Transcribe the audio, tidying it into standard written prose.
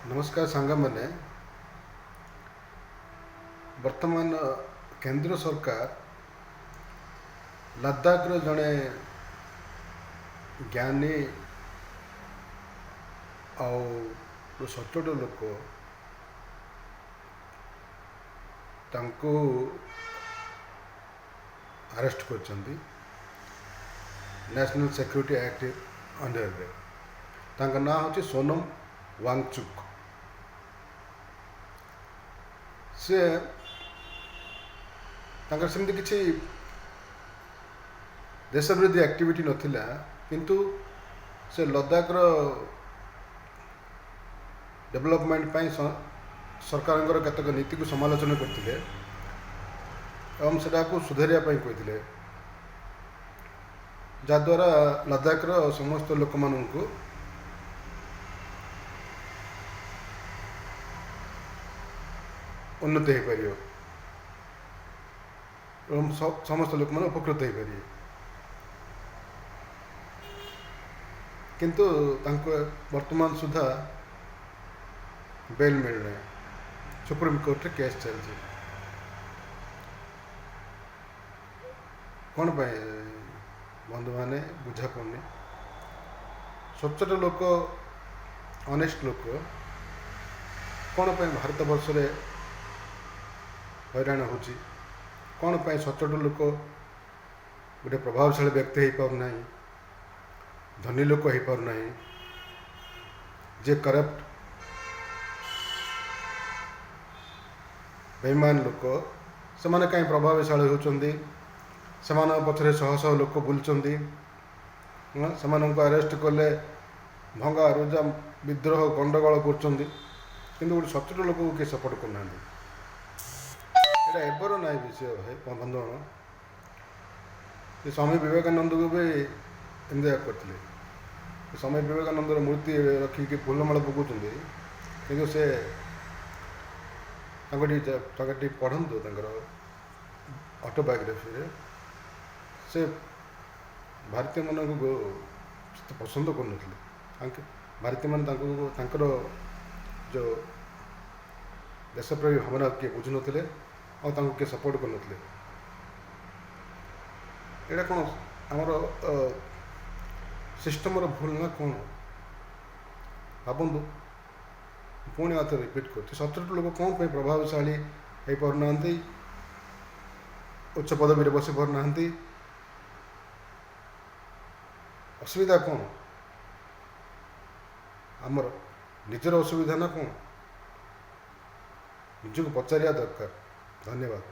नमस्कार सांग मैंने वर्तमान केंद्र सरकार लद्दाख जड़े ज्ञानी आउ सचोट लोक अरेस्ट कर नेशनल सिक्योरिटी एक्ट अंडर रे ना हूँ सोनम वांगचुक से सेमती किसी देश विरोधी एक्टिविटी नथिला किंतु से लद्दाख डेवलपमेंट पाई सरकार केतक नीति को समालोचना करते एवं सेटा को सुधारिया कहते जहाद्वारा लद्दाख समस्त लोक मानू उन्नति हो पार एवं समस्त लोक मैंने उपकृत हो पारे किंतु वर्तमान सुधा बेल मिलना सुप्रीम कोर्ट रे केस चलती कौन पाए बंधु मैंने बुझा पड़नी सचोट लोक ऑनेस्ट लोक कौन पाए भारत वर्ष रे हैरान हो कौन पाए सचोट लोक गोटे प्रभावशाली व्यक्ति हो पारना धनी लोक हो पारना जे करप्ट बेईमान लोक से माने कहीं प्रभावशाली होती से पछरे शह शह लोक बुलूँ से अरेस्ट कले भंगा रुजा विद्रोह गंडगोल कर गोटे सचोट लोक को किए सपोर्ट करना एबर ना विषय है बंधुगण स्वामी विवेकानंद को भी एमती करते स्वामी विवेकानंद मूर्ति रखिक फूलमाल पकाउं कि से पढ़ु ऑटोबायोग्राफी से भारतीय मान को पसंद कर भारतीय मान जो देशप्रेमी भावना किए बुझु ना और किए सपोर्ट कर यहाँ कौन आमर सिस्टम भूल ना कौन भावतु पुणी आते रिपीट कर सचोट लोक कौन पे प्रभावशाली हो पारना उच्च पदवी बसी पारना असुविधा कौन आमर निजर असुविधा ना कौन निजक पचारिया दरकार धन्यवाद।